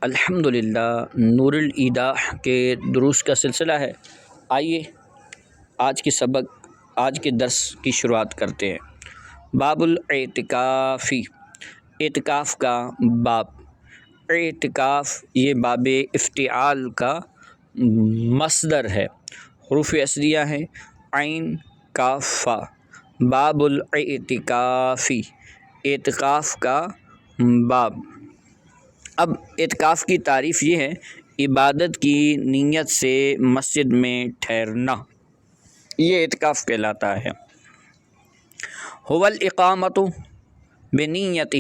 الحمدللہ نور الایضاح کے دروس کا سلسلہ ہے۔ آئیے آج کے درس کی شروعات کرتے ہیں۔ باب الاعتکافی، اعتکاف کا باب۔ اعتکاف یہ باب افتعال کا مصدر ہے، حروف اصلیہ ہیں عین کاف فا۔ باب الاعتکافی، اعتکاف کا باب۔ اب اعتکاف کی تعریف یہ ہے، عبادت کی نیت سے مسجد میں ٹھہرنا، یہ اعتکاف کہلاتا ہے۔ هو الاقامۃ بنیتہ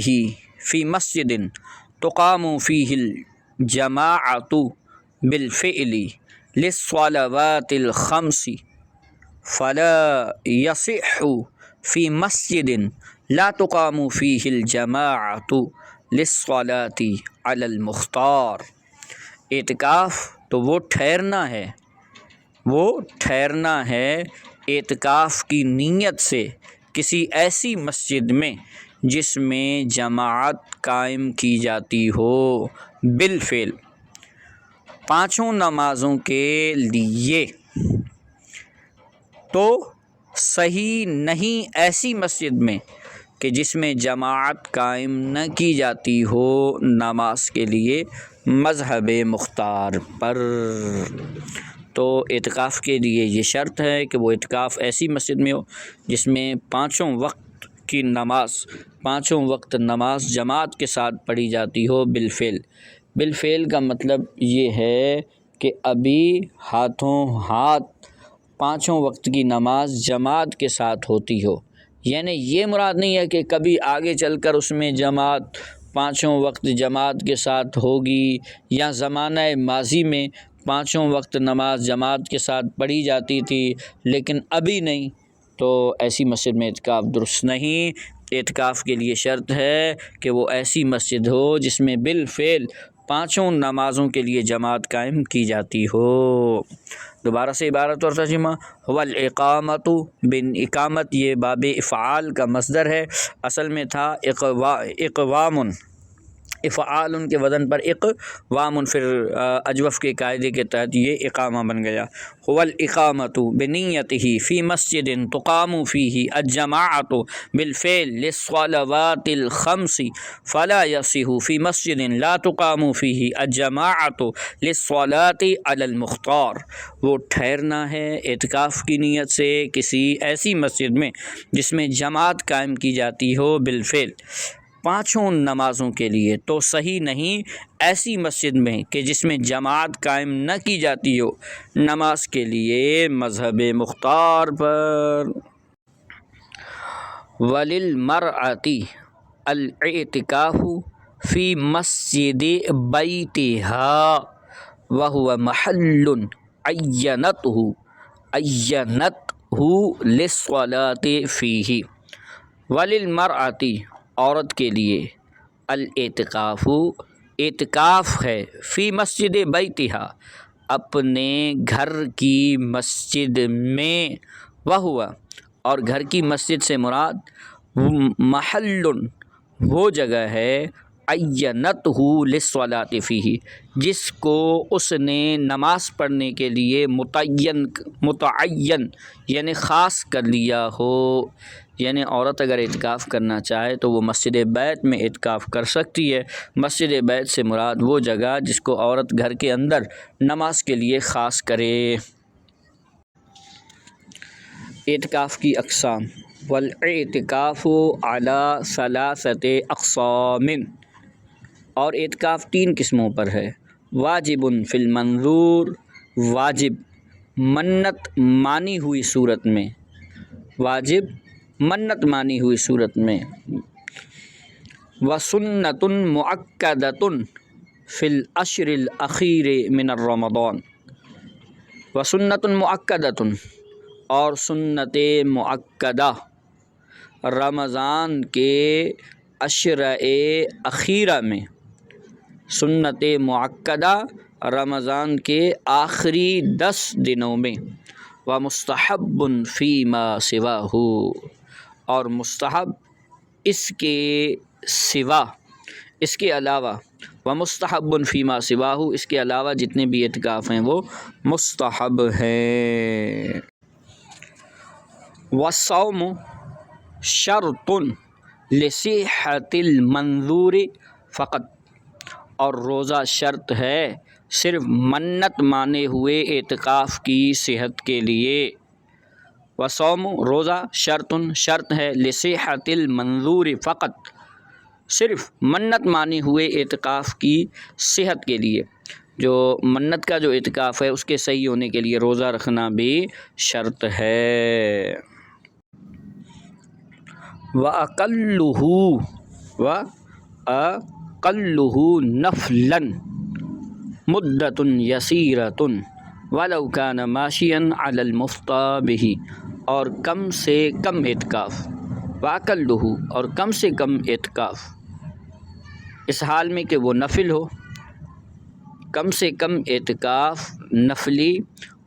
فی مسجد تقام فیہ الجماعۃ بالفعل للصلوات الخمس فلا یصح فی مسجد لا تقام فیہ الجماعۃ للصلاۃ علی المختار۔ اعتکاف تو وہ ٹھہرنا ہے اعتکاف کی نیت سے کسی ایسی مسجد میں جس میں جماعت قائم کی جاتی ہو بالفعل، پانچوں نمازوں کے لیے۔ تو صحیح نہیں ایسی مسجد میں کہ جس میں جماعت قائم نہ کی جاتی ہو نماز کے لیے مذہب مختار پر۔ تو اعتکاف کے لیے یہ شرط ہے کہ وہ اعتکاف ایسی مسجد میں ہو جس میں پانچوں وقت نماز جماعت کے ساتھ پڑھی جاتی ہو بالفعل۔ بالفعل کا مطلب یہ ہے کہ ابھی ہاتھوں ہاتھ پانچوں وقت کی نماز جماعت کے ساتھ ہوتی ہو، یعنی یہ مراد نہیں ہے کہ کبھی آگے چل کر اس میں جماعت پانچوں وقت جماعت کے ساتھ ہوگی، یا زمانہ ماضی میں پانچوں وقت نماز جماعت کے ساتھ پڑھی جاتی تھی لیکن ابھی نہیں، تو ایسی مسجد میں اعتکاف درست نہیں۔ اعتکاف کے لیے شرط ہے کہ وہ ایسی مسجد ہو جس میں بالفعل پانچوں نمازوں کے لیے جماعت قائم کی جاتی ہو۔ دوبارہ سے عبارت اور ترجمہ۔ هو الاقامۃ، اقامت یہ باب افعال کا مصدر ہے، اصل میں تھا اقوام، افعال کے وزن پر اقوام، پھر اجوف کے قاعدے کے تحت یہ اقامہ بن گیا۔ هو الاقامۃ بنیتہ فی مسجد تقام فیہ الجماعۃ بالفعل للصلوات الخمس فلا یصح فی مسجد لا تقام فیہ الجماعۃ للصلاۃ علی المختار۔ وہ ٹھہرنا ہے اعتکاف کی نیت سے کسی ایسی مسجد میں جس میں جماعت قائم کی جاتی ہو بالفعل پانچوں نمازوں کے لیے، تو صحیح نہیں ایسی مسجد میں کہ جس میں جماعت قائم نہ کی جاتی ہو نماز کے لیے مذہب مختار پر۔ وللمرأۃ الاعتکاف فی مسجد بیتہا وہو محل عینتہ للصلاۃ فیہ۔ وللمرأۃ عورت کے لیے الاعتکاف اعتکاف ہے فی مسجد بیتہا اپنے گھر کی مسجد میں، وہو اور گھر کی مسجد سے مراد محل وہ جگہ ہے عینتہ للصلاۃ فیہ جس کو اس نے نماز پڑھنے کے لیے متعین یعنی خاص کر لیا ہو۔ یعنی عورت اگر اعتکاف کرنا چاہے تو وہ مسجد بیت میں اعتکاف کر سکتی ہے۔ مسجد بیت سے مراد وہ جگہ جس کو عورت گھر کے اندر نماز کے لیے خاص کرے۔ اعتکاف کی اقسام۔ والاعتکاف علی ثلاثۃ اقسام، اور اعتکاف تین قسموں پر ہے۔ واجب فی المنظور، واجب منت مانی ہوئی صورت میں، واجب منت مانی ہوئی صورت میں۔ وسنۃ مؤکدۃ فی العشر الاخیر من رمضان، وسنۃ مؤکدۃ اور سنت مؤکدہ رمضان کے عشرہ اخیرہ میں، سنت مؤکدہ رمضان کے آخری 10 دنوں میں۔ ومستحب فیما سواہ، اور مستحب اس کے سوا، اس کے علاوہ و مستحب فیما سواہ، اس کے علاوہ جتنے بھی اعتکاف ہیں وہ مستحب ہیں۔ والصوم شرط لصحۃ المنظور فقط، اور روزہ شرط ہے صرف منت مانے ہوئے اعتکاف کی صحت کے لیے۔ وصوم روزہ شرط ہے لصحۃ المنظور فقط، صرف منت مانے ہوئے اعتکاف کی صحت کے لیے۔ جو منت کا جو اعتکاف ہے اس کے صحیح ہونے کے لیے روزہ رکھنا بھی شرط ہے۔ وَأَقَلُّهُ نَفْلًا مُدَّةٌ يَسِيرَةٌ وَلَوْ كَانَ مَاشِيًا عَلَى الْمُفْطَى بِهِ، اور کم سے کم اعتکاف، وَأَقَلُّهُ اور کم سے کم اعتکاف، اس حال میں کہ وہ نفل ہو، کم سے کم اعتکاف نفلی،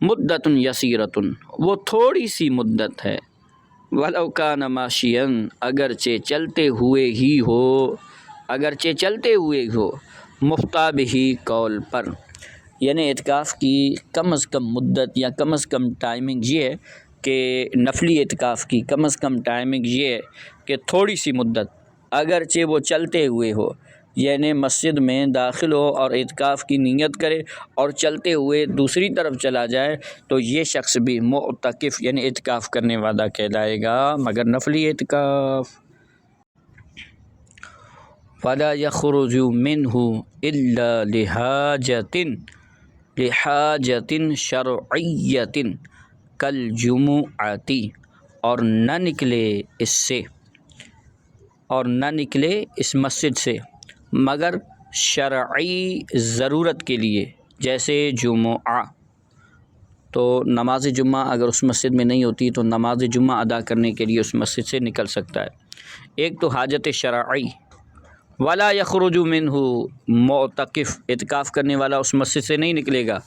مدۃ یسیرۃ وہ تھوڑی سی مدت ہے، وَلَوْ كَانَ مَاشِيًا اگرچہ چلتے ہوئے ہی ہو، مفطیٰ بہ قول پر، یعنی اعتکاف کی کم از کم مدت یا کم از کم ٹائمنگ یہ ہے کہ نفلی اعتکاف کی کم از کم ٹائمنگ یہ ہے کہ تھوڑی سی مدت، اگرچہ وہ چلتے ہوئے ہو، یعنی مسجد میں داخل ہو اور اعتکاف کی نیت کرے اور چلتے ہوئے دوسری طرف چلا جائے تو یہ شخص بھی معتکف یعنی اعتکاف کرنے والا کہلائے گا، مگر نفلی اعتکاف۔ وَلَا يَخْرُجُ مِنْهُ إِلَّا لِحَاجَةٍ شَرْعِيَّةٍ كَالْجُمُعَةِ، اور نہ نکلے اس مسجد سے مگر شرعی ضرورت کے لیے، جیسے جمعہ۔ تو نماز جمعہ اگر اس مسجد میں نہیں ہوتی تو نماز جمعہ ادا کرنے کے لیے اس مسجد سے نکل سکتا ہے۔ ایک تو حاجت شرعی، ولا یخرج منہ معتکف اعتکاف کرنے والا اس مسجد سے نہیں نکلے گا،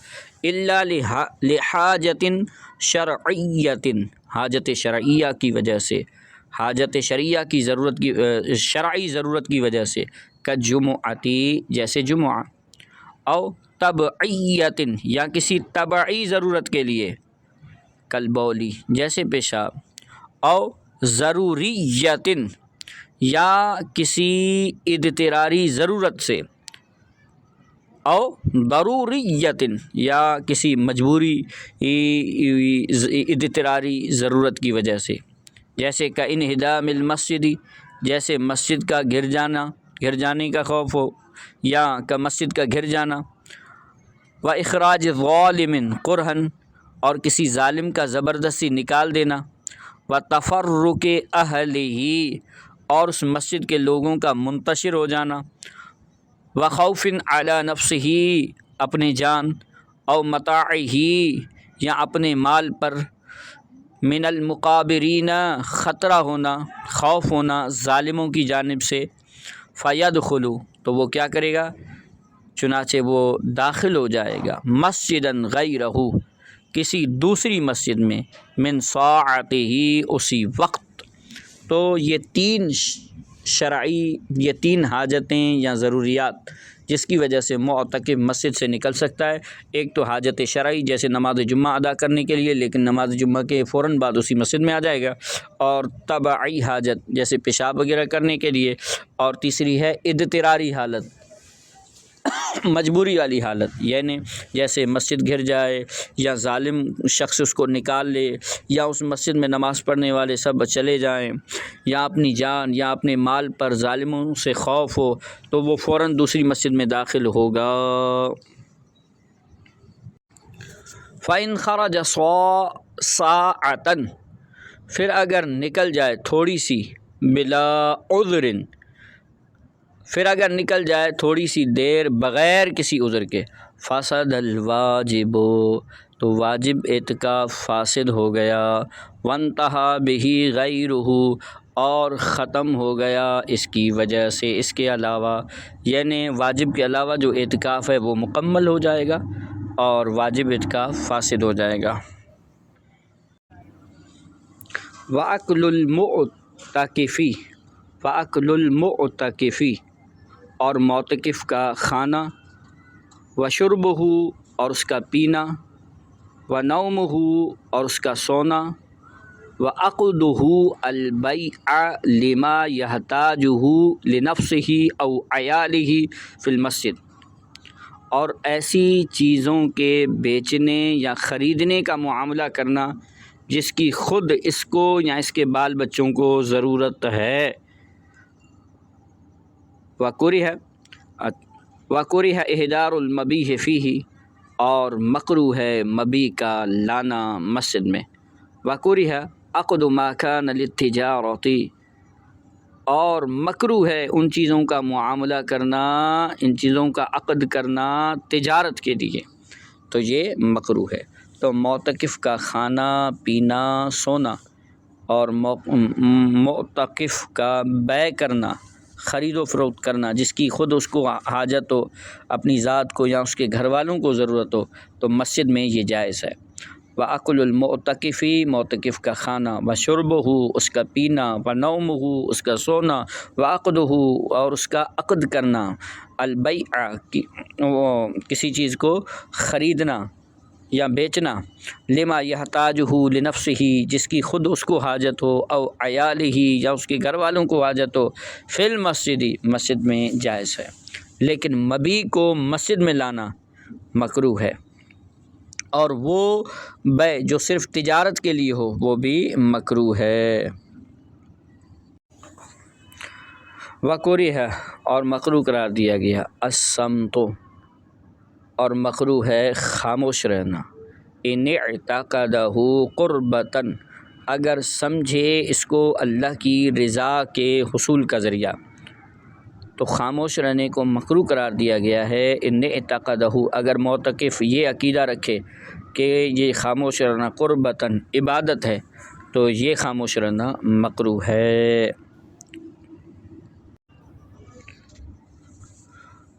الا لحاجت شرعیۃ حاجت شرعیہ کی وجہ سے، حاجت شرعیہ کی ضرورت کی شرعی ضرورت کی وجہ سے، کجمعتی جیسے جمعہ، او تبعیۃ یا کسی تبعی ضرورت کے لیے، کالبولی جیسے پیشاب، او ضروریۃ یا کسی اضطراری ضرورت سے، او ضروریۃ یا کسی مجبوری اضطراری ضرورت کی وجہ سے، جیسے کہ انہدام المسجد جیسے مسجد کا گر جانے کا خوف ہو، یا کہ مسجد کا گر جانا، و اخراج ظالم قرہن اور کسی ظالم کا زبردستی نکال دینا، و تفرق اہلہ اور اس مسجد کے لوگوں کا منتشر ہو جانا، و خوف علی نفسہ اپنے جان، او متاعہ یا اپنے مال پر، من المقابرین خطرہ ہونا خوف ہونا ظالموں کی جانب سے، فیدخل تو وہ کیا کرے گا، چنانچہ وہ داخل ہو جائے گا، مسجداً غیرہ کسی دوسری مسجد میں، من ساعتہ اسی وقت۔ تو یہ تین حاجتیں یا ضروریات جس کی وجہ سے معتکف مسجد سے نکل سکتا ہے، ایک تو حاجت شرعی جیسے نماز جمعہ ادا کرنے کے لیے لیکن نماز جمعہ کے فوراً بعد اسی مسجد میں آ جائے گا، اور تبعی حاجت جیسے پیشاب وغیرہ کرنے کے لیے، اور تیسری ہے اضطراری حالت مجبوری والی حالت، یعنی جیسے مسجد گھر جائے یا ظالم شخص اس کو نکال لے یا اس مسجد میں نماز پڑھنے والے سب چلے جائیں، یا اپنی جان یا اپنے مال پر ظالموں سے خوف ہو تو وہ فوراً دوسری مسجد میں داخل ہوگا۔ فَإِنْ خَرَجَ سَاعَةً پھر اگر نکل جائے تھوڑی سی، بلا عذر پھر اگر نکل جائے تھوڑی سی دیر بغیر کسی عذر کے، فسد الواجب تو واجب اعتکاف فاسد ہو گیا، وانتہا بہ غیرہ اور ختم ہو گیا اس کی وجہ سے، اس کے علاوہ، یعنی واجب کے علاوہ جو اعتکاف ہے وہ مکمل ہو جائے گا اور واجب اعتکاف فاسد ہو جائے گا۔ وَأَكْلُ الْمُعْتَكِفِ اور معتکف کا کھانا، وشربہ اور اس کا پینا، ونومہ اور اس کا سونا، وعقدہ البیع لما یحتاجہ لنفسہ او عیالہ فی المسجد، اور ایسی چیزوں کے بیچنے یا خریدنے کا معاملہ کرنا جس کی خود اس کو یا اس کے بال بچوں کو ضرورت ہے۔ وَکُرِہَ احضار المبیح فیہ، اور مکروہ ہے مبیح کا لانا مسجد میں۔ وَکُرِہَ عقد ما کان للتجارۃ، اور مکروہ ہے ان چیزوں کا معاملہ کرنا، ان چیزوں کا عقد کرنا تجارت کے لیے، تو یہ مکروہ ہے۔ تو معتکف کا کھانا پینا سونا اور معتکف کا بیع کرنا، خرید و فروخت کرنا جس کی خود اس کو حاجت ہو، اپنی ذات کو یا اس کے گھر والوں کو ضرورت ہو، تو مسجد میں یہ جائز ہے۔ وَأَكْلُ الْمُعْتَكِفِ، معتکف کا کھانا، وَشُرْبُهُ اس کا پینا، وَنَوْمُهُ اس کا سونا، وَعَقْدُهُ اور اس کا عقد کرنا، البیع کسی چیز کو خریدنا یا بیچنا، لما یحتاجہ لنفسہ جس کی خود اس کو حاجت ہو، او عیالہ یا اس کے گھر والوں کو حاجت ہو، فی المسجد مسجد میں جائز ہے، لیکن مبیح کو مسجد میں لانا مکروہ ہے، اور وہ بیع جو صرف تجارت کے لیے ہو وہ بھی مکروہ ہے۔ وَکُرِہَ اور مکروہ قرار دیا گیا، الصمت اور مکروہ ہے خاموش رہنا، ان اعتقدہ قربتاً اگر سمجھے اس کو اللہ کی رضا کے حصول کا ذریعہ، تو خاموش رہنے کو مکروہ قرار دیا گیا ہے۔ ان اعتقدہ اگر معتکف یہ عقیدہ رکھے کہ یہ خاموش رہنا قربتاً عبادت ہے، تو یہ خاموش رہنا مکروہ ہے۔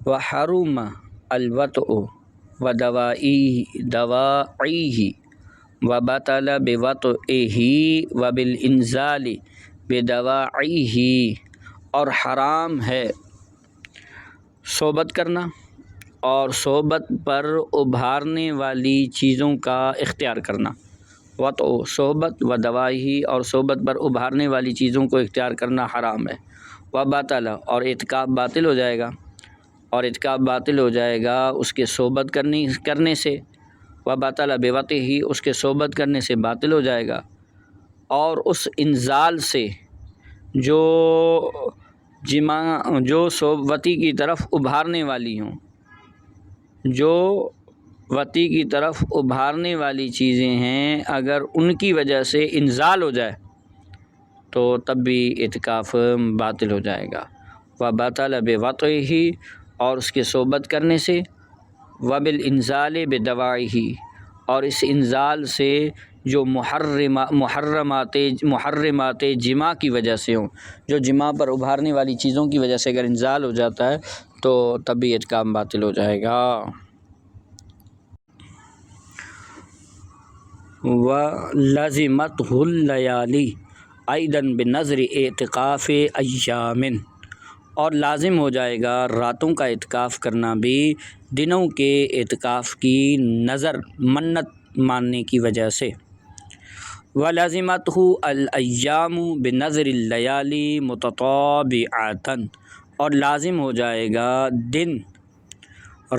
وحرم الوطء ودواعیہ وبطل بوطئہ وبالانزال بدواعیہ، اور حرام ہے صحبت کرنا اور صحبت پر ابھارنے والی چیزوں کا اختیار کرنا، وطء صحبت، ودواعیہ اور صحبت پر ابھارنے والی چیزوں کو اختیار کرنا حرام ہے۔ وبطل اور اعتکاف باطل ہو جائے گا، اور اعتکاف باطل ہو جائے گا اس کے صحبت کرنے سے، وبطل بوطئہ اس کے صحبت کرنے سے باطل ہو جائے گا، اور اس انزال سے جو وطی کی طرف ابھارنے والی ہوں، جو وطی کی طرف ابھارنے والی چیزیں ہیں، اگر ان کی وجہ سے انزال ہو جائے تو تب بھی اعتکاف باطل ہو جائے گا۔ وبطل بوطئہ اور اس کے صحبت کرنے سے، وبالانزال بدواعیہ اور اس انزال سے جو محرمات جماع کی وجہ سے ہوں، جو جماع پر ابھارنے والی چیزوں کی وجہ سے اگر انزال ہو جاتا ہے تو تب بھی اعتکاف باطل ہو جائے گا۔ وَلَزِمَتْهُ اللَّيَالِي أَيْضًا بِنَظْرِ اعتقاف ایام، اور لازم ہو جائے گا راتوں کا اعتکاف کرنا بھی دنوں کے اعتکاف کی نظر منت ماننے کی وجہ سے۔ وَلَزِمَتْهُ الْأَيَّامُ بِنَظْرِ اللَّيَالِي مُتَطَابِعَةً، اور لازم ہو جائے گا دن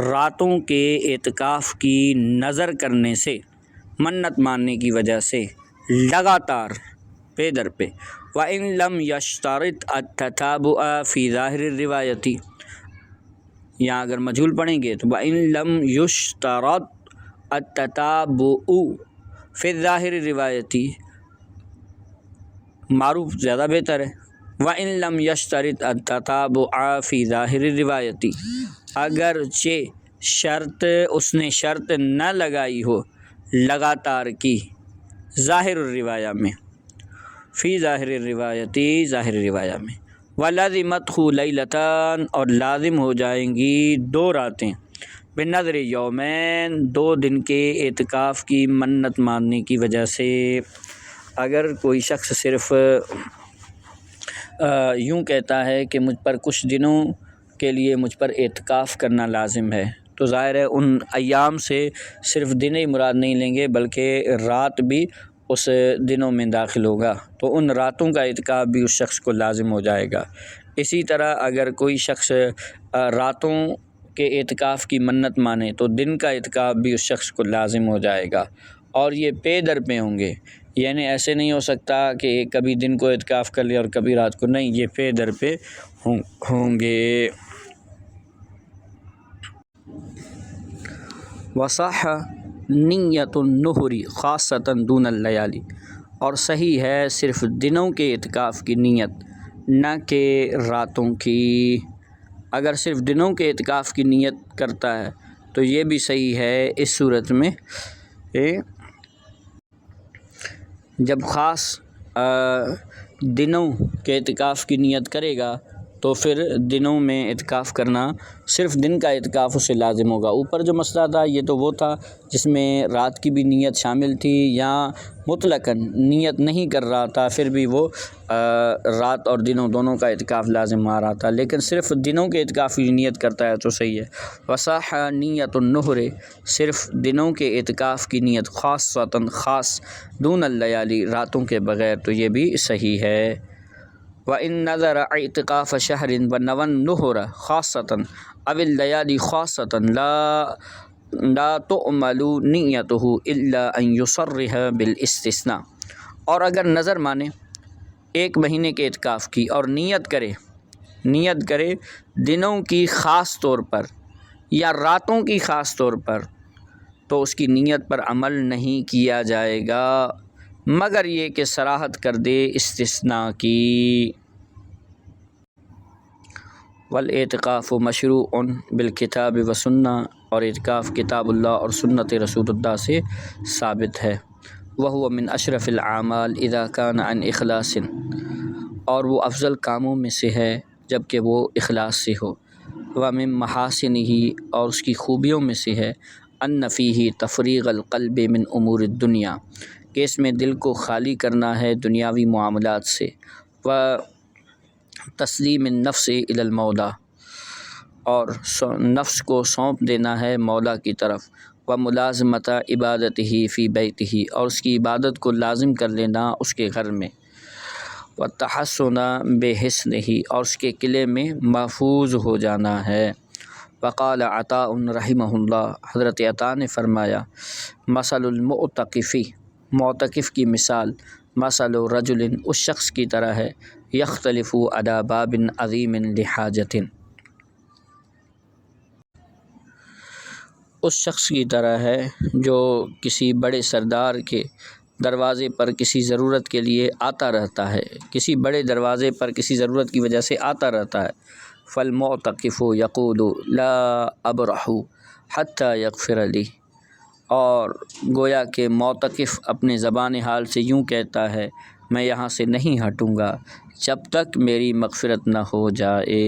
راتوں کے اعتکاف کی نظر کرنے سے، منت ماننے کی وجہ سے، لگاتار پے در پہ۔ وَإِن لَمْ يَشْتَرِطْ التَّتَابُعَ فِي ظَاهِرِ الرِّوَایَةِ، یہاں اگر مجہول پڑھیں گے تو وَإِن لَمْ يُشْتَرَطْ التَّتَابُعُ فِي ظَاهِرِ الرِّوَایَةِ، معروف زیادہ بہتر ہے۔ وَإِن لَمْ يَشْتَرِطْ التَّتَابُعَ فِي ظَاهِرِ الرِّوَایَةِ، اگرچہ اس نے شرط نہ لگائی ہو لگاتار کی ظاہر الروایہ میں، فی ظاہر الروایتی ظاہر روایہ میں۔ وَلَزِمَتْهُ لَيْلَتان، اور لازم ہو جائیں گی 2 راتیں، بِنَظْرِ یومین 2 دن کے اعتکاف کی منت ماننے کی وجہ سے۔ اگر کوئی شخص صرف یوں کہتا ہے کہ مجھ پر کچھ دنوں کے لیے مجھ پر اعتکاف کرنا لازم ہے، تو ظاہر ہے ان ایام سے صرف دن ہی مراد نہیں لیں گے بلکہ رات بھی اس دنوں میں داخل ہوگا، تو ان راتوں کا اعتکاف بھی اس شخص کو لازم ہو جائے گا۔ اسی طرح اگر کوئی شخص راتوں کے اعتکاف کی منت مانے تو دن کا اعتکاف بھی اس شخص کو لازم ہو جائے گا، اور یہ پے در پہ ہوں گے، یعنی ایسے نہیں ہو سکتا کہ کبھی دن کو اعتکاف کر لیا اور کبھی رات کو، نہیں، یہ پے در پہ ہوں گے۔ وصح نیت النہر خاصۃ دون اللیالی، اور صحیح ہے صرف دنوں کے اعتکاف کی نیت، نہ کہ راتوں کی۔ اگر صرف دنوں کے اعتکاف کی نیت کرتا ہے تو یہ بھی صحیح ہے۔ اس صورت میں جب خاص دنوں کے اعتکاف کی نیت کرے گا تو پھر دنوں میں اعتکاف کرنا، صرف دن کا اعتکاف اسے لازم ہوگا۔ اوپر جو مسئلہ تھا یہ تو وہ تھا جس میں رات کی بھی نیت شامل تھی، یا مطلقاً نیت نہیں کر رہا تھا پھر بھی وہ رات اور دنوں دونوں کا اعتکاف لازم آ رہا تھا، لیکن صرف دنوں کے اعتکاف کی نیت کرتا ہے تو صحیح ہے۔ وصح نیت النہر، صرف دنوں کے اعتکاف کی نیت، خاص دون اللیالی، راتوں کے بغیر، تو یہ بھی صحیح ہے۔ وَإِن نَذَرَ اعتقاف شہر وَنَوَى النُّهُرَ خاصة أو الليالي خاصة لا تُعْمَلُ نِيَّتُهُ إِلَّا أَن يُصَرِّحَ بِالِاسْتِثْنَاء، اور اگر نظر مانے ایک مہینے کے اعتکاف کی اور نیت کرے دنوں کی خاص طور پر یا راتوں کی خاص طور پر، تو اس کی نیت پر عمل نہیں کیا جائے گا مگر یہ کہ صراحت کر دے استثناء کی۔ والاعتکاف مشروع بالکتاب و سنہ، اور اعتکاف کتاب اللہ اور سنت رسول اللہ سے ثابت ہے۔ وہو من اشرف الاعمال اذا کان عن اخلاص، اور وہ افضل کاموں میں سے ہے جب کہ وہ اخلاص سے ہو۔ ومن محاسنہ، اور اس کی خوبیوں میں سے ہے، ان فیہ تفریغ القلب من امور الدنیا، کہ اس میں دل کو خالی کرنا ہے دنیاوی معاملات سے، و تسلیم النفس الی المولا، اور نفس کو سونپ دینا ہے مولا کی طرف، و ملازمت عبادتہ فی بیتہ، اور اس کی عبادت کو لازم کر لینا اس کے گھر میں، و تحصن بحصنہ، اور اس کے قلعے میں محفوظ ہو جانا ہے۔ وقال عطاء رحمہ اللہ، حضرت عطاء نے فرمایا، مثل معتکف کی مثال مثل رجل، اس شخص کی طرح ہے، یختلف علی باب عظیم لحاجت، اس شخص کی طرح ہے جو کسی بڑے سردار کے دروازے پر کسی ضرورت کے لیے آتا رہتا ہے، کسی بڑے دروازے پر کسی ضرورت کی وجہ سے آتا رہتا ہے۔ فالمعتکف یقول لا ابرح حتی یغفر لی، اور گویا کہ معتکف اپنے زبان حال سے یوں کہتا ہے، میں یہاں سے نہیں ہٹوں گا جب تک میری مغفرت نہ ہو جائے۔